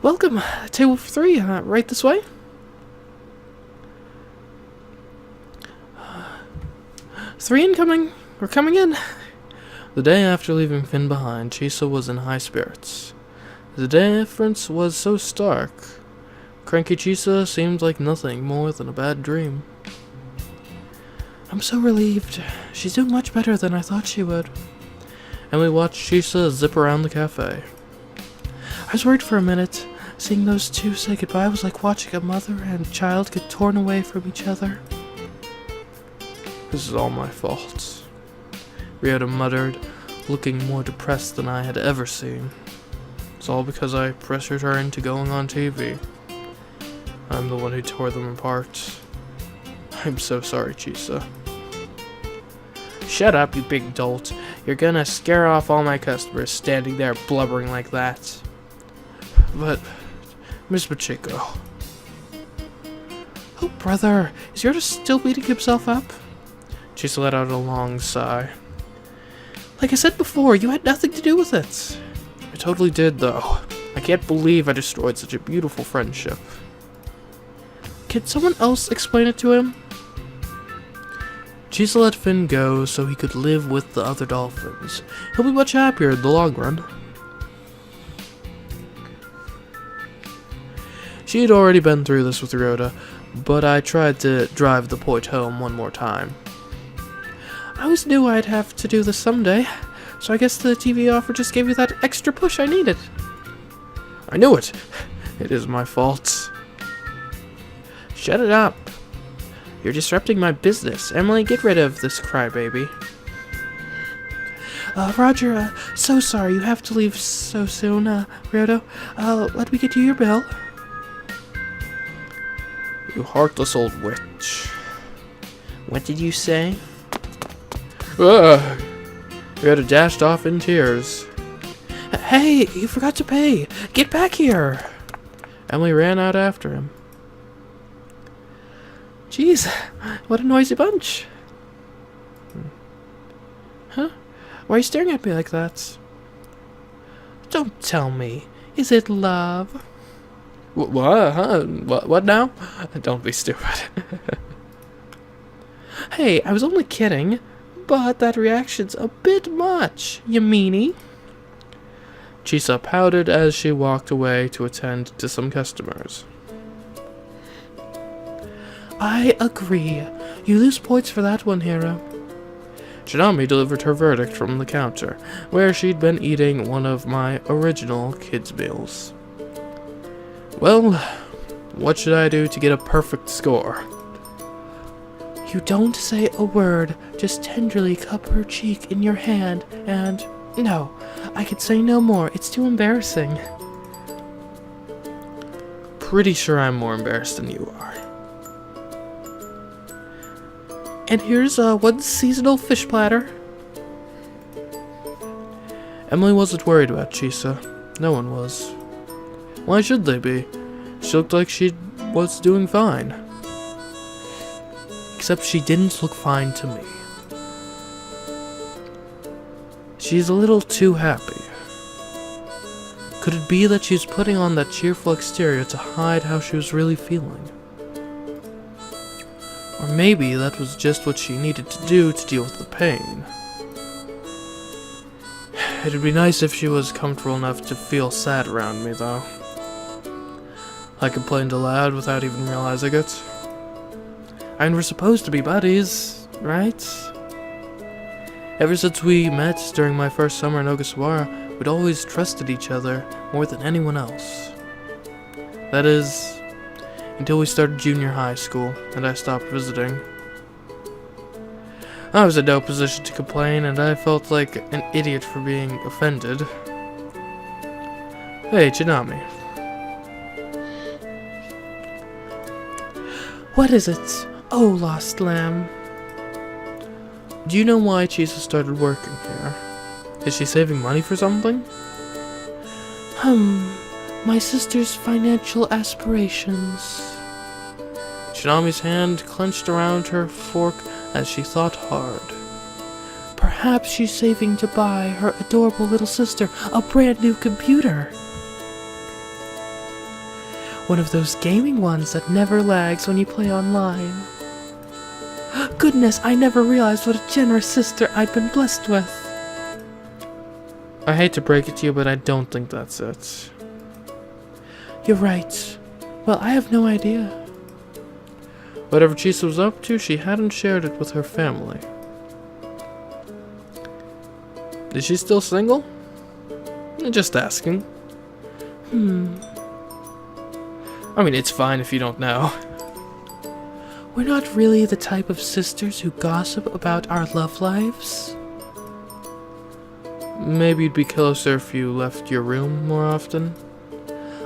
Welcome, table 3, right this way? Three incoming. We're coming in. The day after leaving Finn behind, Chisa was in high spirits. The difference was so stark. Cranky Chisa seemed like nothing more than a bad dream. I'm so relieved. She's doing much better than I thought she would. And we watched Chisa zip around the cafe. I was worried for a minute. Seeing those two say goodbye was like watching a mother and child get torn away from each other. This is all my fault, Ryota muttered, looking more depressed than I had ever seen. It's all because I pressured her into going on TV. I'm the one who tore them apart. I'm so sorry, Chisa. Shut up, you big dolt. You're gonna scare off all my customers standing there blubbering like that. But, Miss Pachiko. Oh, brother, is Ryota still beating himself up? Chisa let out a long sigh. Like I said before, you had nothing to do with it. I totally did, though. I can't believe I destroyed such a beautiful friendship. Can someone else explain it to him? Chisa let Finn go so he could live with the other dolphins. He'll be much happier in the long run. She had already been through this with Ryota, but I tried to drive the point home one more time. I always knew I'd have to do this someday, so I guess the TV offer just gave you that extra push I needed. I knew it. It is my fault. Shut it up. You're disrupting my business. Emily, get rid of this crybaby. Roger, so sorry you have to leave so soon, Ryota. Let me get you your bill. You heartless old witch. What did you say? Ryota dashed off in tears. Hey, you forgot to pay. Get back here. Emily ran out after him. Jeez, what a noisy bunch. Huh? Why are you staring at me like that? Don't tell me. Is it love? What? Huh? What now? Don't be stupid. Hey, I was only kidding. But that reaction's a bit much, you meanie. Chisa pouted as she walked away to attend to some customers. I agree. You lose points for that one, Hero. Shinami delivered her verdict from the counter, where she'd been eating one of my original kids' meals. Well, what should I do to get a perfect score? You don't say a word, just tenderly cup her cheek in your hand, and... No, I could say no more, it's too embarrassing. Pretty sure I'm more embarrassed than you are. And here's one seasonal fish platter. Emily wasn't worried about Chisa. No one was. Why should they be? She looked like she was doing fine. Except she didn't look fine to me. She's a little too happy. Could it be that she's putting on that cheerful exterior to hide how she was really feeling? Or maybe that was just what she needed to do to deal with the pain. It'd be nice if she was comfortable enough to feel sad around me, though. I complained aloud without even realizing it. I mean, we're supposed to be buddies, right? Ever since we met during my first summer in Ogasawara, we'd always trusted each other more than anyone else. That is, until we started junior high school, and I stopped visiting. I was in no position to complain, and I felt like an idiot for being offended. Hey, Chinami. What is it? Oh, lost lamb. Do you know why Chisa started working here? Is she saving money for something? My sister's financial aspirations. Shinami's hand clenched around her fork as she thought hard. Perhaps she's saving to buy her adorable little sister a brand new computer. One of those gaming ones that never lags when you play online. Goodness, I never realized what a generous sister I'd been blessed with. I hate to break it to you, but I don't think that's it. You're right. Well, I have no idea. Whatever Chisa was up to, she hadn't shared it with her family. Is she still single? Just asking. I mean, it's fine if you don't know. We're not really the type of sisters who gossip about our love lives. Maybe you'd be closer if you left your room more often.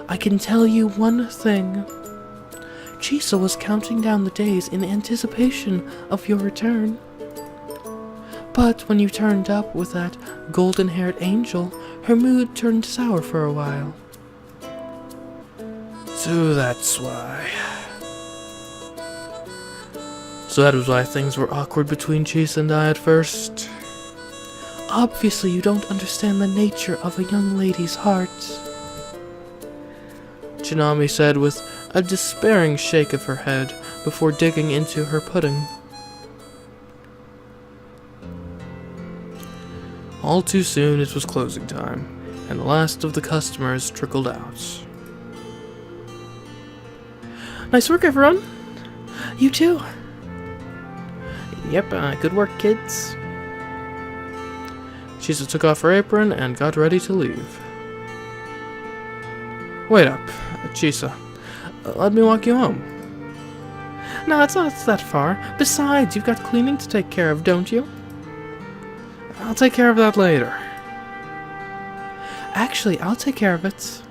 I can tell you one thing. Chisa was counting down the days in anticipation of your return. But when you turned up with that golden-haired angel, her mood turned sour for a while. So that's why. So that was why things were awkward between Chisa and I at first. Obviously you don't understand the nature of a young lady's heart. Chinami said with a despairing shake of her head before digging into her pudding. All too soon it was closing time, and the last of the customers trickled out. Nice work, everyone! You too! Yep, good work, kids. Chisa took off her apron and got ready to leave. Wait up, Chisa. Let me walk you home. No, it's not that far. Besides, you've got cleaning to take care of, don't you? I'll take care of that later. Actually, I'll take care of it.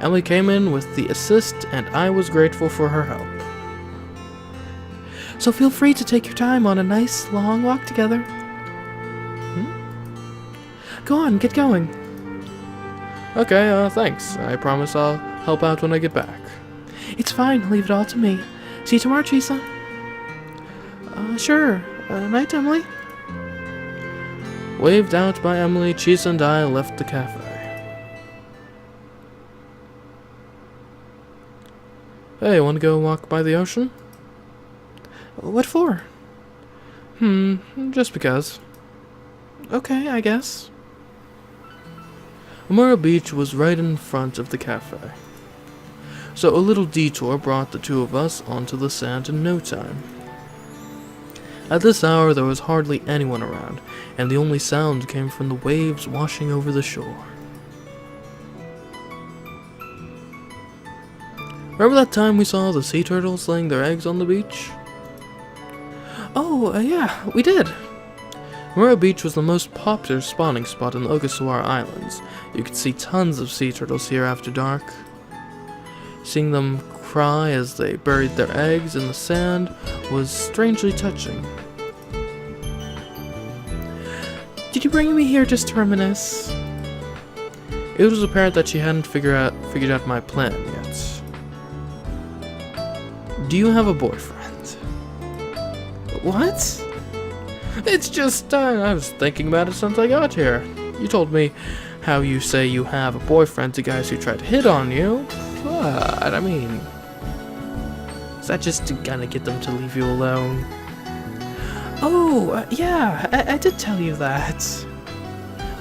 Emily came in with the assist, and I was grateful for her help. So feel free to take your time on a nice, long walk together. Go on, get going. Okay, thanks. I promise I'll help out when I get back. It's fine, leave it all to me. See you tomorrow, Chisa. Sure. Night, Emily. Waved out by Emily, Chisa and I left the cafe. Hey, want to go walk by the ocean? What for? Just because. Okay, I guess. Amura Beach was right in front of the cafe, so a little detour brought the two of us onto the sand in no time. At this hour there was hardly anyone around, and the only sound came from the waves washing over the shore. Remember that time we saw the sea turtles laying their eggs on the beach? Oh, yeah, we did. Amura Beach was the most popular spawning spot in the Ogasawara Islands. You could see tons of sea turtles here after dark. Seeing them cry as they buried their eggs in the sand was strangely touching. Did you bring me here just to reminisce? It was apparent that she hadn't figured out my plan yet. Do you have a boyfriend? What? It's just, I was thinking about it since I got here. You told me how you say you have a boyfriend to guys who try to hit on you. But, I mean, is that just to kind of get them to leave you alone? Oh, yeah, I did tell you that.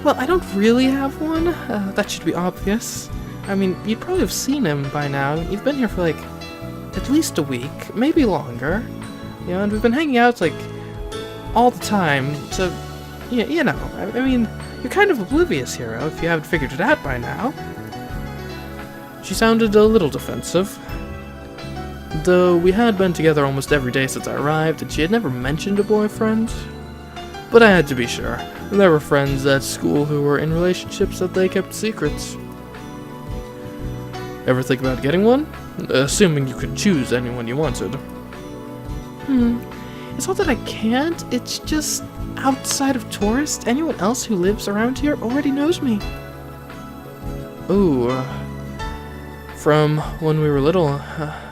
Well, I don't really have one. That should be obvious. I mean, you'd probably have seen him by now. You've been here for, like, at least a week, maybe longer. You know, and we've been hanging out, like, all the time, so, you know, I mean, you're kind of oblivious, Hiro, if you haven't figured it out by now. She sounded a little defensive. Though we had been together almost every day since I arrived, and she had never mentioned a boyfriend. But I had to be sure. There were friends at school who were in relationships that they kept secrets. Ever think about getting one? Assuming you could choose anyone you wanted. It's not that I can't, it's just outside of tourists, anyone else who lives around here already knows me. Ooh. From when we were little,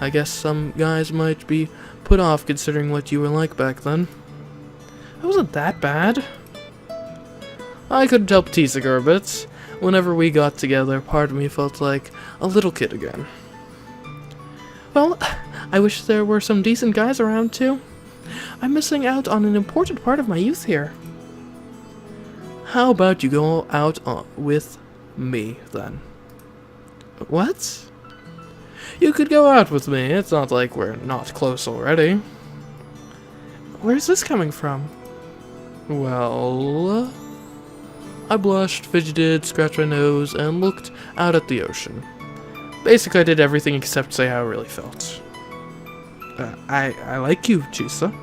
I guess some guys might be put off considering what you were like back then. I wasn't that bad. I couldn't help teasing her a bit. Whenever we got together, part of me felt like a little kid again. Well, I wish there were some decent guys around too. I'm missing out on an important part of my youth here. How about you go out with me, then? What? You could go out with me. It's not like we're not close already. Where's this coming from? Well... I blushed, fidgeted, scratched my nose, and looked out at the ocean. Basically, I did everything except say how I really felt. I like you, Chisa.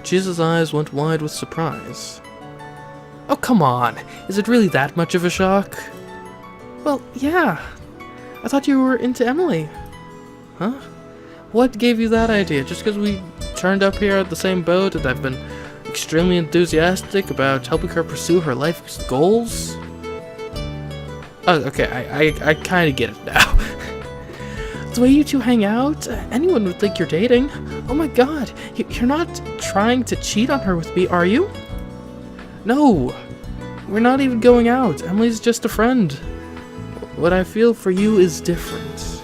Chisa's eyes went wide with surprise. Oh, come on. Is it really that much of a shock? Well, yeah. I thought you were into Emily. Huh? What gave you that idea? Just because we turned up here at the same boat and I've been extremely enthusiastic about helping her pursue her life's goals? Oh, okay, I kind of get it now. The way you two hang out, anyone would think you're dating. Oh my god, you're not trying to cheat on her with me, are you? No, we're not even going out. Emily's just a friend. What I feel for you is different.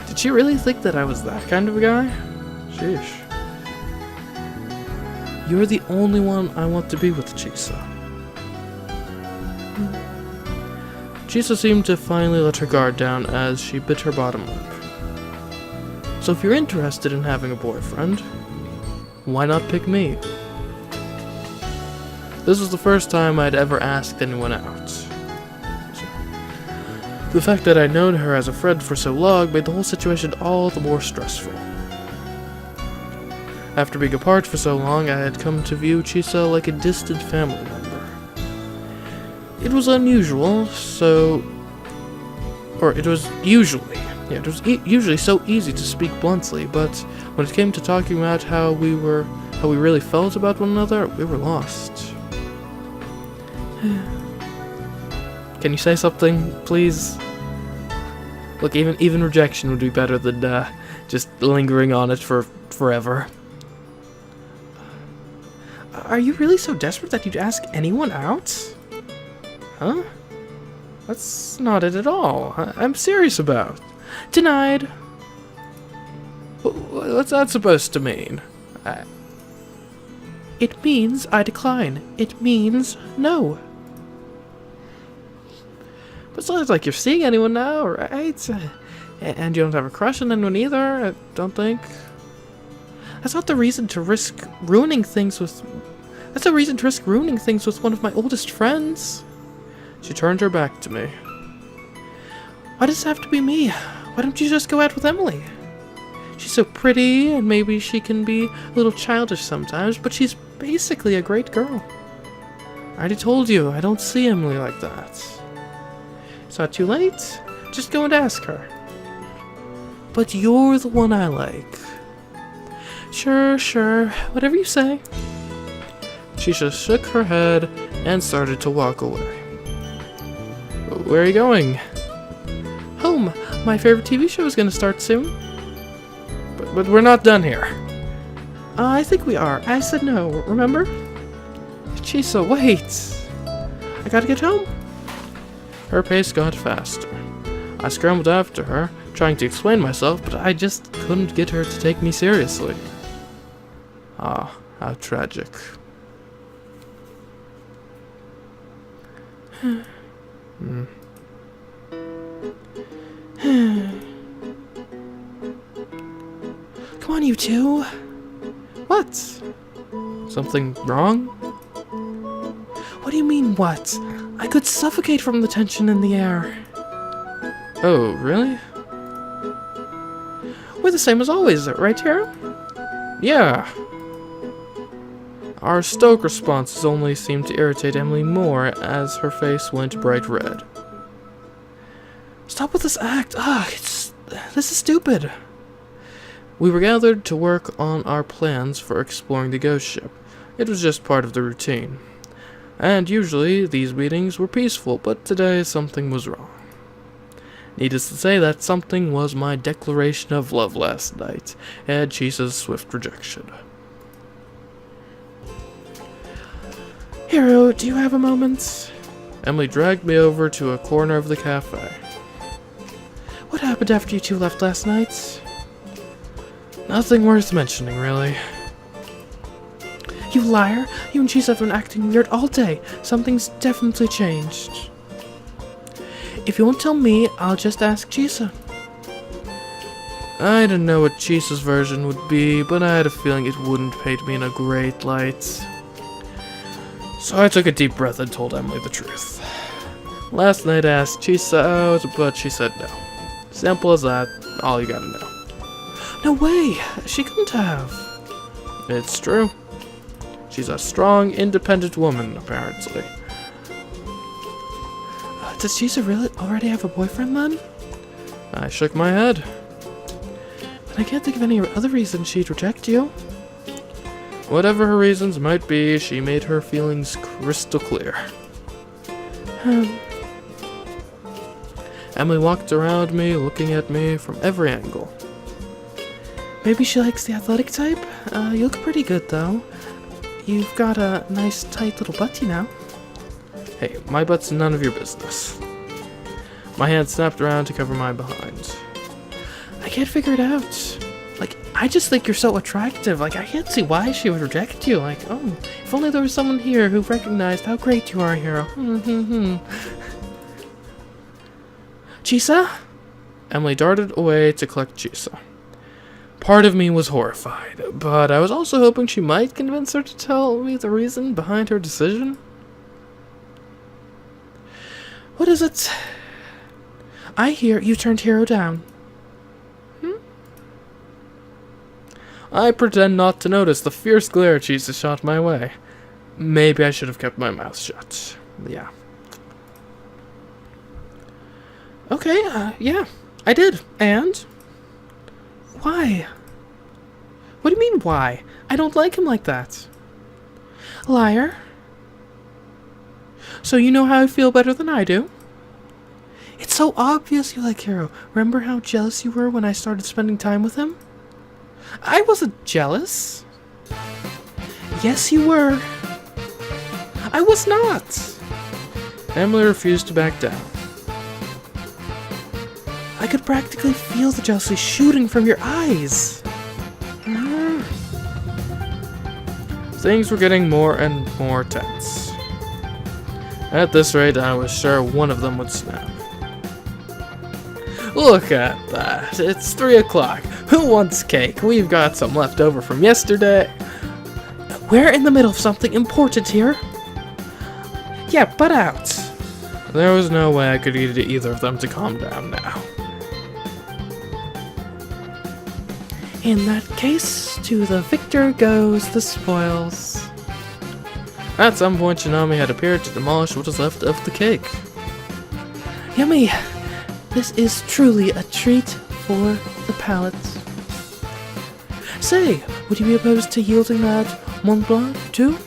Did she really think that I was that kind of a guy? Sheesh. You're the only one I want to be with, Chisa. Chisa seemed to finally let her guard down as she bit her bottom lip. So if you're interested in having a boyfriend, why not pick me? This was the first time I'd ever asked anyone out. The fact that I'd known her as a friend for so long made the whole situation all the more stressful. After being apart for so long, I had come to view Chisa like a distant family member. It was unusual, it was usually so easy to speak bluntly, but when it came to talking about how we really felt about one another, we were lost. Can you say something, please? Look, even rejection would be better than just lingering on it for forever. Are you really so desperate that you'd ask anyone out? Huh? That's not it at all. I'm serious about. Denied. What's that supposed to mean? It means I decline. It means no. But it's not like you're seeing anyone now, right? And you don't have a crush on anyone either, I don't think. That's not the reason to risk ruining things with... That's no reason to risk ruining things with one of my oldest friends. She turned her back to me. Why does it have to be me? Why don't you just go out with Emily? She's so pretty, and maybe she can be a little childish sometimes, but she's basically a great girl. I already told you, I don't see Emily like that. It's not too late. Just go and ask her. But you're the one I like. Sure, whatever you say. She just shook her head and started to walk away. Where are you going? Home. My favorite TV show is going to start soon. But we're not done here. I think we are. I said no, remember? Chisa, wait. I gotta get home. Her pace got faster. I scrambled after her, trying to explain myself, but I just couldn't get her to take me seriously. Ah, how tragic. Come on, you two. What? Something wrong? What do you mean, what? I could suffocate from the tension in the air. Oh, really? We're the same as always, right, Tara? Yeah. Our stoic responses only seemed to irritate Emily more as her face went bright red. Stop with this act. This is stupid. We were gathered to work on our plans for exploring the ghost ship. It was just part of the routine. And usually these meetings were peaceful, but today something was wrong. Needless to say, that something was my declaration of love last night, and Chisa's swift rejection. Hiro, do you have a moment? Emily dragged me over to a corner of the cafe. What happened after you two left last night? Nothing worth mentioning, really. You liar! You and Chisa have been acting weird all day. Something's definitely changed. If you won't tell me, I'll just ask Chisa. I didn't know what Chisa's version would be, but I had a feeling it wouldn't paint me in a great light. So I took a deep breath and told Emily the truth. Last night I asked Chisa out, but she said no. Simple as that, all you gotta know. No way! She couldn't have. It's true. She's a strong, independent woman, apparently. Does Chisa really already have a boyfriend then? I shook my head. But I can't think of any other reason she'd reject you. Whatever her reasons might be, she made her feelings crystal clear. Emily walked around me, looking at me from every angle. Maybe she likes the athletic type? You look pretty good, though. You've got a nice, tight little butt, you know. Hey, my butt's none of your business. My hand snapped around to cover my behind. I can't figure it out. Like, I just think you're so attractive. Like, I can't see why she would reject you. Like, oh, if only there was someone here who recognized how great you are, Hiro. Chisa? Emily darted away to collect Chisa. Part of me was horrified, but I was also hoping she might convince her to tell me the reason behind her decision. What is it? I hear you turned Hiro down. I pretend not to notice the fierce glare Chisa shot my way. Maybe I should have kept my mouth shut. Yeah. Okay, yeah, I did. And? Why? What do you mean, why? I don't like him like that. Liar. So you know how I feel better than I do? It's so obvious you like Hiro. Remember how jealous you were when I started spending time with him? I wasn't jealous. Yes, you were. I was not. Emily refused to back down. I could practically feel the jealousy shooting from your eyes. Things were getting more and more tense. At this rate, I was sure one of them would snap. Look at that. It's 3 o'clock. Who wants cake? We've got some left over from yesterday. We're in the middle of something important here. Yeah, butt out. There was no way I could get either of them to calm down now. In that case, to the victor goes the spoils. At some point, Shinami had appeared to demolish what was left of the cake. Yummy! This is truly a treat for the palate. Say, would you be opposed to yielding that Mont Blanc, too?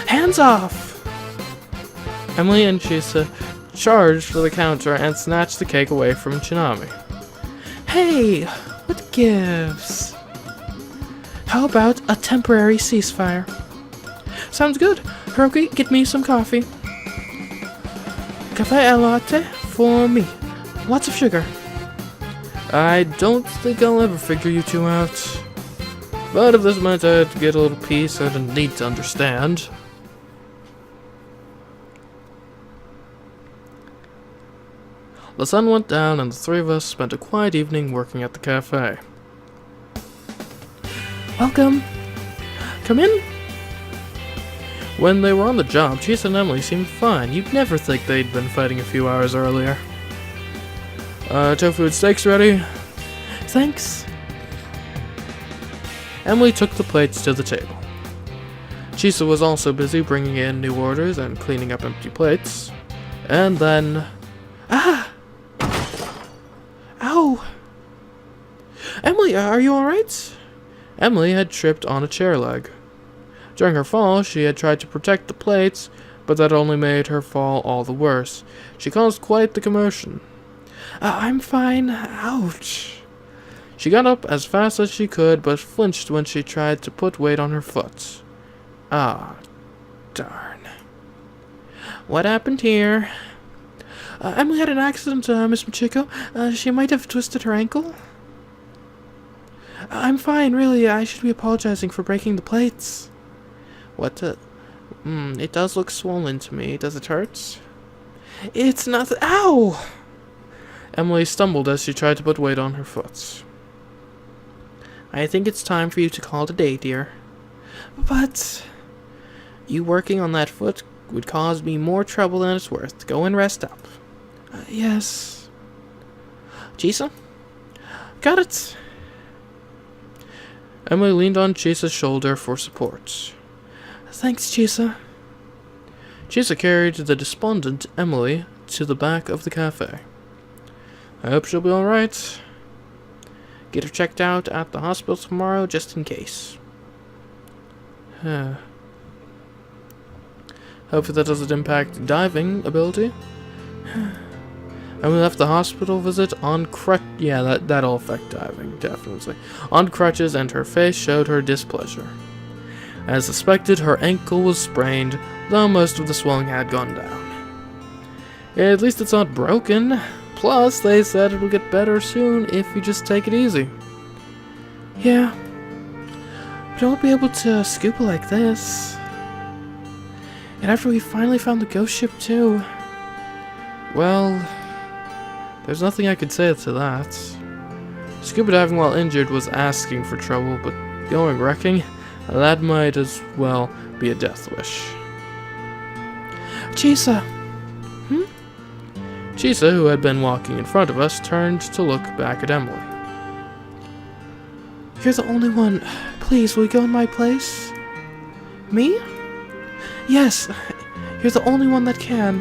Hands off! Emily and Chisa charged for the counter and snatched the cake away from Shinami. Hey, what gives? How about a temporary ceasefire? Sounds good. Hiroki, get me some coffee. Cafe al latte for me. Lots of sugar. I don't think I'll ever figure you two out. But if this meant I had to get a little peace, I didn't need to understand. The sun went down and the three of us spent a quiet evening working at the cafe. Welcome. Come in. When they were on the job, Chisa and Emily seemed fine. You'd never think they'd been fighting a few hours earlier. Tofu and steaks ready? Thanks. Emily took the plates to the table. Chisa was also busy bringing in new orders and cleaning up empty plates. And then... Ah! Ow! Emily, are you alright? Emily had tripped on a chair leg. During her fall, she had tried to protect the plates, but that only made her fall all the worse. She caused quite the commotion. I'm fine. Ouch. She got up as fast as she could, but flinched when she tried to put weight on her foot. Ah, darn. What happened here? Emily had an accident, Miss Michiko. She might have twisted her ankle. I'm fine, really. I should be apologizing for breaking the plates. What the... it does look swollen to me. Does it hurt? It's nothing. Ow! Emily stumbled as she tried to put weight on her foot. I think it's time for you to call it a day, dear. But... you working on that foot would cause me more trouble than it's worth. Go and rest up. Yes. Chisa? Got it. Emily leaned on Chisa's shoulder for support. Thanks, Chisa. Chisa carried the despondent Emily to the back of the cafe. I hope she'll be alright. Get her checked out at the hospital tomorrow, just in case. Hopefully that doesn't impact diving ability. And we left the hospital visit on yeah, that'll affect diving, definitely. On crutches, and her face showed her displeasure. As suspected, her ankle was sprained, though most of the swelling had gone down. At least it's not broken. Plus, they said it'll get better soon if you just take it easy. Yeah, but I won't be able to scuba like this. And after we finally found the ghost ship too. Well, there's nothing I could say to that. Scuba diving while injured was asking for trouble, but going wrecking, that might as well be a death wish. Chisa! Chisa, who had been walking in front of us, turned to look back at Emily. You're the only one. Please, will you go in my place? Me? Yes, you're the only one that can.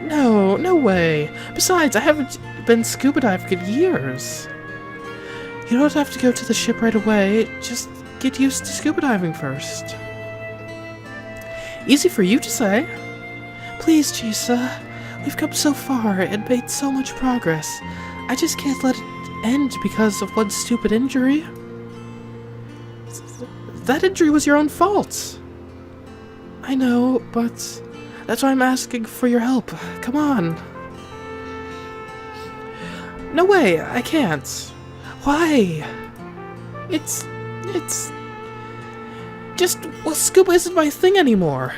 No way. Besides, I haven't been scuba diving in years. You don't have to go to the ship right away. Just get used to scuba diving first. Easy for you to say. Please, Chisa. We've come so far and made so much progress. I just can't let it end because of one stupid injury. That injury was your own fault. I know, but that's why I'm asking for your help. Come on. No way, I can't. Why? It's just, well, scuba isn't my thing anymore.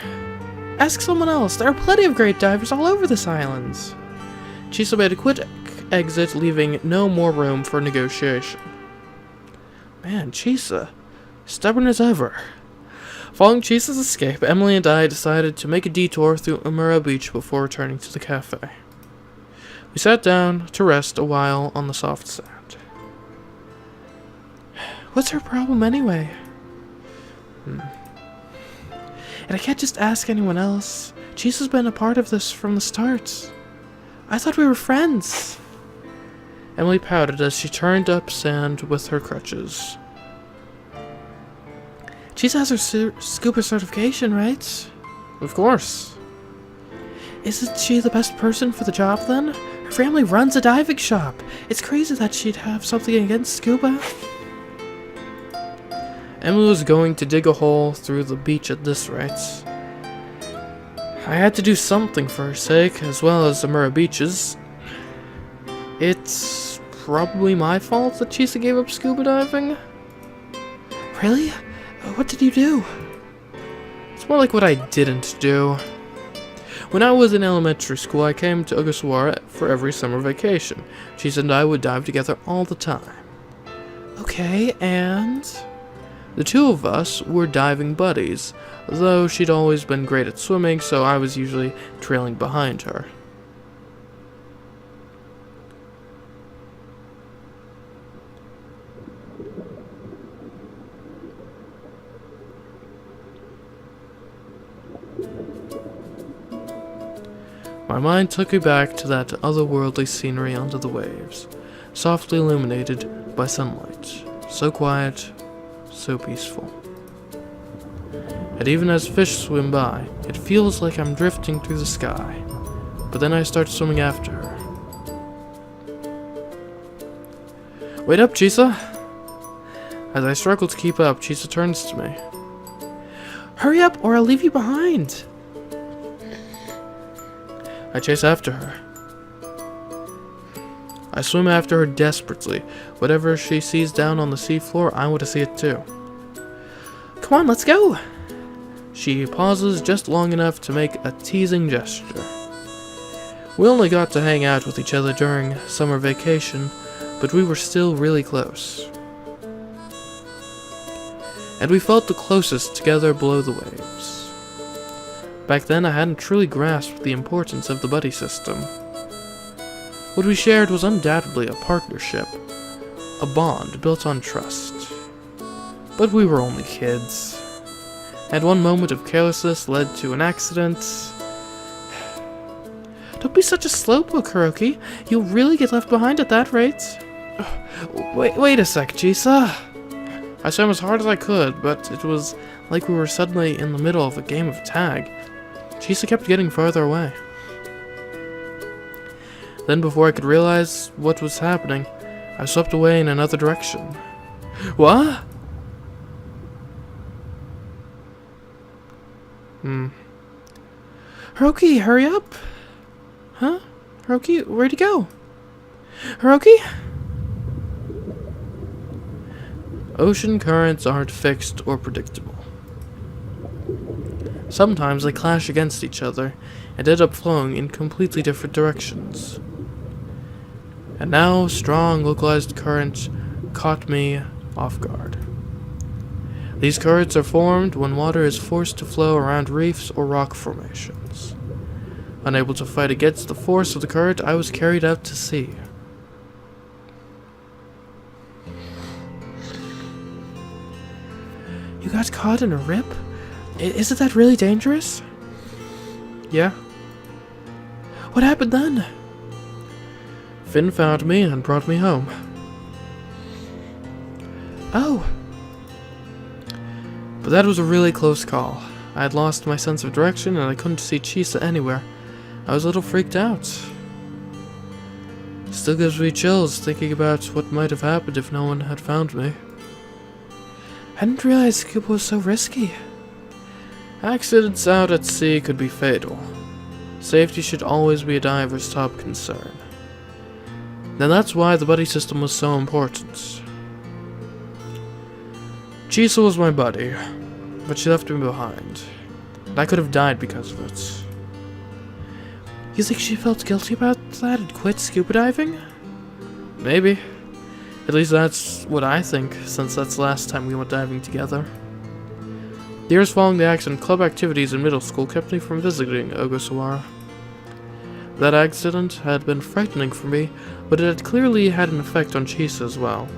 Ask someone else. There are plenty of great divers all over this island. Chisa made a quick exit, leaving no more room for negotiation. Man, Chisa, stubborn as ever. Following Chisa's escape, Emily and I decided to make a detour through Amura Beach before returning to the cafe. We sat down to rest a while on the soft sand. What's her problem anyway? And I can't just ask anyone else. Chisa's been a part of this from the start. I thought we were friends. Emily pouted as she turned up sand with her crutches. Chisa has her scuba certification, right? Of course. Isn't she the best person for the job then? Her family runs a diving shop. It's crazy that she'd have something against scuba. Emily was going to dig a hole through the beach at this rate. I had to do something for her sake, as well as Amura Beach's. It's probably my fault that Chisa gave up scuba diving. Really? What did you do? It's more like what I didn't do. When I was in elementary school, I came to Ogasawara for every summer vacation. Chisa and I would dive together all the time. Okay, and... the two of us were diving buddies, though she'd always been great at swimming, so I was usually trailing behind her. My mind took me back to that otherworldly scenery under the waves, softly illuminated by sunlight, so quiet, so peaceful. And even as fish swim by, it feels like I'm drifting through the sky, but then I start swimming after her. Wait up, Chisa! As I struggle to keep up, Chisa turns to me. Hurry up or I'll leave you behind! I chase after her. I swim after her desperately. Whatever she sees down on the seafloor, I want to see it too. Come on, let's go! She pauses just long enough to make a teasing gesture. We only got to hang out with each other during summer vacation, but we were still really close. And we felt the closest together below the waves. Back then, I hadn't truly grasped the importance of the buddy system. What we shared was undoubtedly a partnership, a bond built on trust. But we were only kids, and one moment of carelessness led to an accident. Don't be such a slowpoke, Hiroki. You'll really get left behind at that rate. Wait a sec, Chisa. I swam as hard as I could, but it was like we were suddenly in the middle of a game of tag. Chisa kept getting farther away. Then, before I could realize what was happening, I swept away in another direction. What? Hiroki, hurry up! Huh? Hiroki, where'd you go? Hiroki? Ocean currents aren't fixed or predictable. Sometimes they clash against each other and end up flowing in completely different directions. And now, strong localized current caught me off guard. These currents are formed when water is forced to flow around reefs or rock formations. Unable to fight against the force of the current, I was carried out to sea. You got caught in a rip? Isn't that really dangerous? Yeah. What happened then? Finn found me and brought me home. Oh. But that was a really close call. I had lost my sense of direction and I couldn't see Chisa anywhere. I was a little freaked out. Still gives me chills thinking about what might have happened if no one had found me. I didn't realize scuba was so risky. Accidents out at sea could be fatal. Safety should always be a diver's top concern. Then that's why the buddy system was so important. Chisa was my buddy, but she left me behind. And I could have died because of it. You think she felt guilty about that and quit scuba diving? Maybe. At least that's what I think, since that's the last time we went diving together. The years following the accident, club activities in middle school kept me from visiting Ogasawara. That accident had been frightening for me, but it had clearly had an effect on Chisa as well.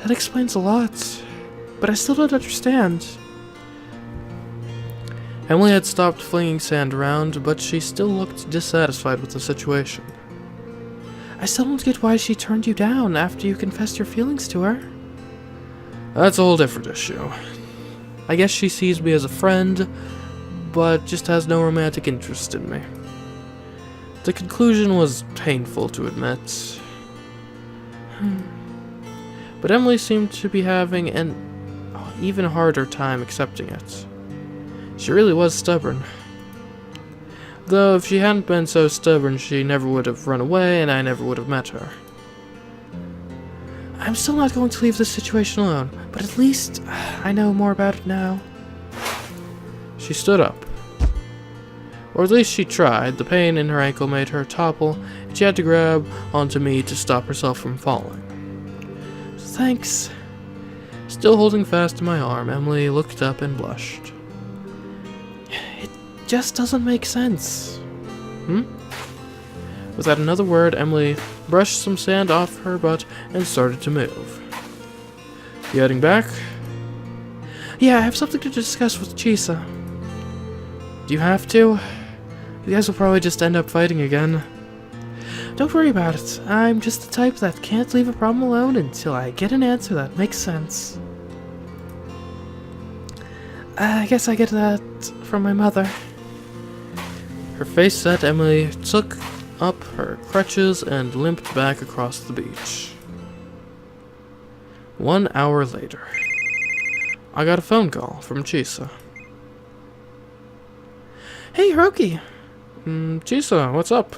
That explains a lot, but I still don't understand. Emily had stopped flinging sand around, but she still looked dissatisfied with the situation. I still don't get why she turned you down after you confessed your feelings to her. That's a whole different issue. I guess she sees me as a friend, but just has no romantic interest in me. The conclusion was painful to admit. But Emily seemed to be having an even harder time accepting it. She really was stubborn. Though if she hadn't been so stubborn, she never would have run away and I never would have met her. I'm still not going to leave this situation alone, but at least I know more about it now. She stood up. Or at least she tried. The pain in her ankle made her topple, and she had to grab onto me to stop herself from falling. Thanks. Still holding fast to my arm, Emily looked up and blushed. It just doesn't make sense. Without another word, Emily brushed some sand off her butt and started to move. You heading back? Yeah, I have something to discuss with Chisa. Do you have to? You guys will probably just end up fighting again. Don't worry about it. I'm just the type that can't leave a problem alone until I get an answer that makes sense. I guess I get that from my mother. Her face set, Emily took up her crutches and limped back across the beach. 1 hour later, I got a phone call from Chisa. Hey, Hiroki! Chisa, what's up?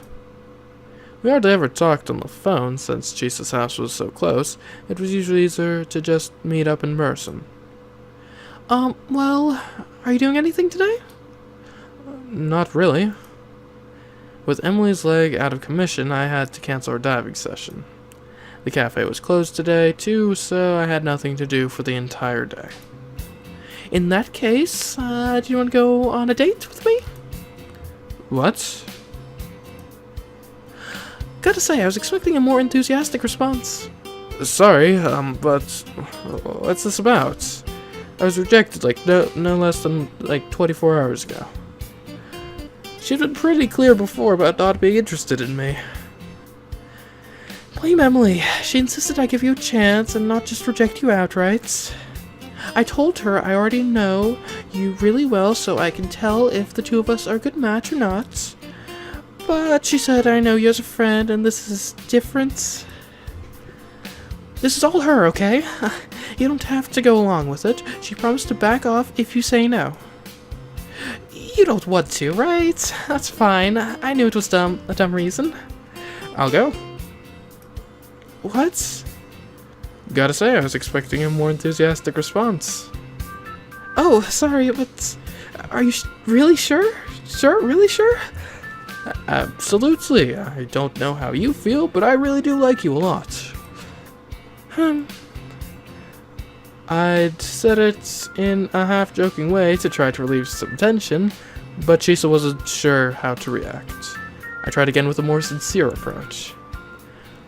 We hardly ever talked on the phone since Chisa's house was so close. It was usually easier to just meet up in person. Well, are you doing anything today? Not really. With Emily's leg out of commission, I had to cancel our diving session. The cafe was closed today, too, so I had nothing to do for the entire day. In that case, do you want to go on a date with me? What? Gotta say, I was expecting a more enthusiastic response. Sorry, but what's this about? I was rejected no less than 24 hours ago. She'd been pretty clear before about not being interested in me. Blame Emily. She insisted I give you a chance and not just reject you outright. I told her I already know you really well, so I can tell if the two of us are a good match or not. But she said I know you as a friend, and this is different. This is all her, okay? You don't have to go along with it. She promised to back off if you say no. You don't want to, right? That's fine. I knew it was a dumb reason. I'll go. What? Gotta say, I was expecting a more enthusiastic response. Oh, sorry, but are you really sure? Really sure? Absolutely. I don't know how you feel, but I really do like you a lot. I'd said it in a half-joking way to try to relieve some tension, but Chisa wasn't sure how to react. I tried again with a more sincere approach.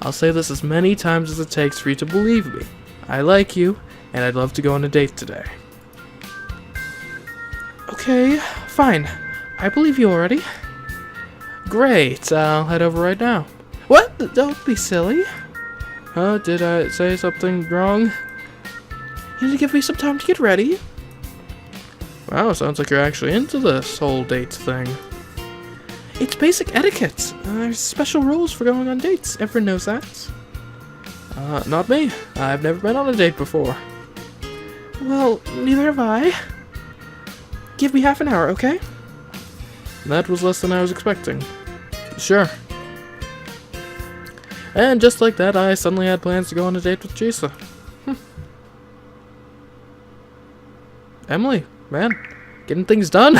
I'll say this as many times as it takes for you to believe me. I like you, and I'd love to go on a date today. Okay, fine. I believe you already. Great, I'll head over right now. What? Don't be silly. Did I say something wrong? You need to give me some time to get ready. Wow, sounds like you're actually into this whole date thing. It's basic etiquette. There's special rules for going on dates. Everyone knows that. Not me. I've never been on a date before. Well, neither have I. Give me half an hour, okay? That was less than I was expecting. Sure. And just like that, I suddenly had plans to go on a date with Chisa. Emily, man, getting things done.